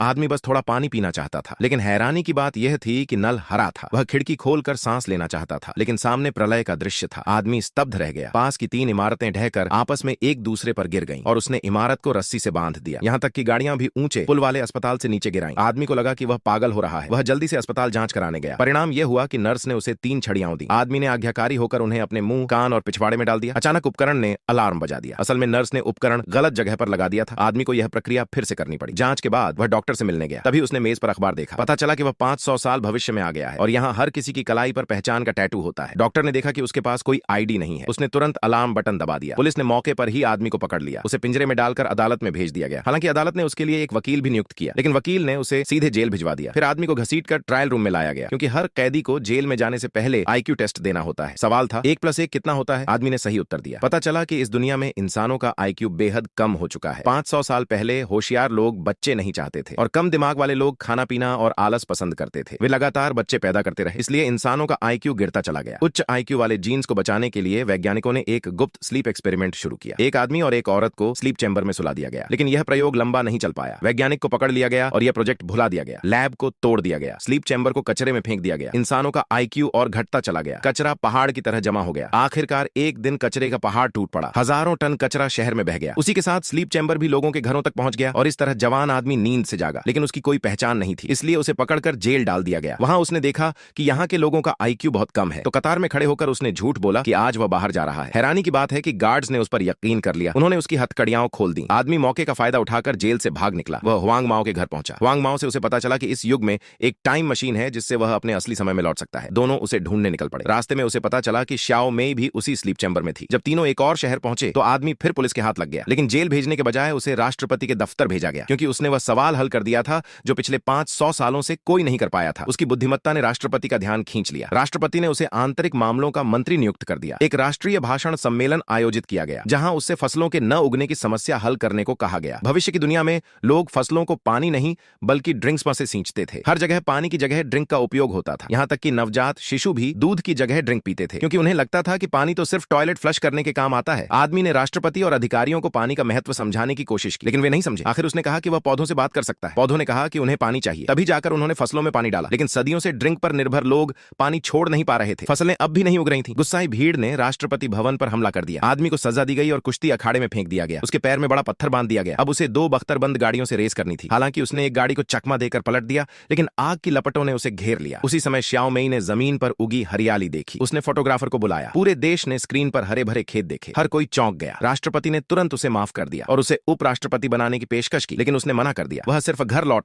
आदमी बस थोड़ा पानी पीना चाहता था। लेकिन हैरानी की बात यह थी कि नल हरा था। वह खिड़की खोलकर सांस लेना चाहता था, लेकिन सामने प्रलय का दृश्य था। आदमी स्तब्ध रह गया। पास की 3 इमारतें ढहकर आपस में एक दूसरे पर गिर गईं और उसने इमारत को रस्सी से बांध दिया। यहाँ तक कि गाड़ियां भी ऊंचे पुल वाले अस्पताल से नीचे गिराईं। आदमी को लगा कि वह पागल हो रहा है। वह जल्दी से अस्पताल जांच कराने गया। परिणाम यह हुआ कि नर्स ने उसे 3 छड़ियां दी। आदमी ने आज्ञाकारी होकर उन्हें अपने मुंह, कान और पिछवाड़े में डाल दिया। अचानक उपकरण ने अलार्म बजा दिया। असल में नर्स ने उपकरण गलत जगह पर लगा दिया था। आदमी को यह प्रक्रिया फिर से करनी पड़ी। जांच के बाद वह डॉक्टर से मिलने गया। तभी उसने मेज पर अखबार देखा। पता चला कि वह 500 साल भविष्य में आ गया है और यहाँ हर किसी की कलाई पर पहचान का टैटू होता है। डॉक्टर ने देखा कि उसके पास कोई आईडी नहीं है। उसने तुरंत अलार्म बटन दबा दिया। पुलिस ने मौके पर ही आदमी को पकड़ लिया। उसे पिंजरे में डालकर अदालत में भेज दिया गया। हालांकि अदालत ने उसके लिए एक वकील भी नियुक्त किया, लेकिन वकील ने उसे सीधे जेल भिजवा दिया। फिर आदमी को घसीटकर ट्रायल रूम में लाया गया, क्योंकि हर कैदी को जेल में जाने से पहले आईक्यू टेस्ट देना होता है। सवाल था 1+1 कितना होता है। आदमी ने सही उत्तर दिया। पता चला कि इस दुनिया में इंसानों का आईक्यू बेहद कम हो चुका है। 500 साल पहले होशियार लोग बच्चे नहीं चाहते थे और कम दिमाग वाले लोग खाना पीना और आलस पसंद करते थे। वे लगातार बच्चे पैदा करते रहे, इसलिए इंसानों का आईक्यू गिरता चला गया। उच्च आईक्यू वाले जीन्स को बचाने के लिए वैज्ञानिकों ने एक गुप्त स्लीप एक्सपेरिमेंट शुरू किया। एक आदमी और एक औरत को स्लीप चैम्बर में सुला दिया गया, लेकिन यह प्रयोग लंबा नहीं चल पाया। वैज्ञानिक को पकड़ लिया गया और यह प्रोजेक्ट भुला दिया गया। लैब को तोड़ दिया गया। स्लीप चैम्बर को कचरे में फेंक दिया गया। इंसानों का आईक्यू और घटता चला गया। कचरा पहाड़ की तरह जमा हो गया। आखिरकार एक दिन कचरे का पहाड़ टूट पड़ा। हजारों टन कचरा शहर में बह गया। उसी के साथ स्लीप चैम्बर भी लोगों के घरों तक पहुंच गया और इस तरह जवान आदमी नींद से जागा, लेकिन उसकी कोई पहचान नहीं थी। इसलिए उसे पकड़कर जेल डाल दिया गया। वहां उसने देखा कि यहाँ के लोगों का आईक्यू बहुत कम है, तो कतार में खड़े होकर उसने झूठ बोला कि आज वह बाहर जा रहा है। हैरानी की बात है कि गार्ड्स ने उस पर यकीन कर लिया। उन्होंने उसकी हथकड़ियां खोल दी। आदमी मौके का फायदा उठाकर जेल से भाग निकला। वह हुआंग माओ के घर पहुंचा। हुआंग माओ से उसे पता चला कि इस युग में एक टाइम मशीन है जिससे वह अपने असली समय में लौट सकता है। दोनों उसे ढूंढने निकल पड़े। रास्ते में उसे पता चला कि श्याओ मेई भी उसी स्लीप चैम्बर में थी। जब तीनों एक और शहर पहुंचे तो आदमी फिर पुलिस के हाथ लग गया, लेकिन जेल भेजने के बजाय उसे राष्ट्रपति के दफ्तर भेजा गया, क्योंकि उसने वह सवाल हल कर दिया था जो पिछले 500 सालों से कोई नहीं कर पाया था। उसकी बुद्धिमत्ता ने राष्ट्रपति का ध्यान खींच लिया। राष्ट्रपति ने उसे आंतरिक मामलों का मंत्री नियुक्त कर दिया। एक राष्ट्रीय भाषण सम्मेलन आयोजित किया गया, जहां उससे फसलों के न उगने की समस्या हल करने को कहा गया। भविष्य की दुनिया में लोग फसलों को पानी नहीं बल्कि ड्रिंक्स से सींचते थे। हर जगह पानी की जगह ड्रिंक का उपयोग होता था। यहाँ तक कि नवजात शिशु भी दूध की जगह ड्रिंक पीते थे, क्योंकि उन्हें लगता था कि पानी तो सिर्फ टॉयलेट फ्लश करने के काम आता है। आदमी ने राष्ट्रपति और अधिकारियों को पानी का महत्व समझाने की कोशिश की, लेकिन वे नहीं समझे। आखिर उसने कहा कि वह पौधों से बात कर सकता है। पौधों ने कहा कि उन्हें पानी चाहिए। तभी जाकर उन्होंने फसलों में पानी डाला, लेकिन सदियों से ड्रिंक पर निर्भर लोग पानी छोड़ नहीं पा रहे थे। फसलें अब भी नहीं उग रही थी। गुस्साई भीड़ ने राष्ट्रपति भवन पर हमला कर दिया। आदमी को सजा दी गई और कुश्ती अखाड़े में फेंक दिया गया। उसके पैर में बड़ा पत्थर बांध दिया गया। अब उसे 2 बख्तरबंद गाड़ियों से रेस करनी थी। हालांकि उसने एक गाड़ी को चकमा देकर पलट दिया, लेकिन आग की लपटों ने उसे घेर लिया। उसी समय श्याओ मेई ने जमीन पर उगी हरियाली देखी। उसने फोटोग्राफर को बुलाया। पूरे देश ने स्क्रीन पर हरे भरे खेत देखे। हर कोई चौंक गया। राष्ट्रपति ने तुरंत उसे माफ कर दिया और उसे उपराष्ट्रपति बनाने की पेशकश की, लेकिन उसने मना कर दिया। वह सिर्फ घर लौटना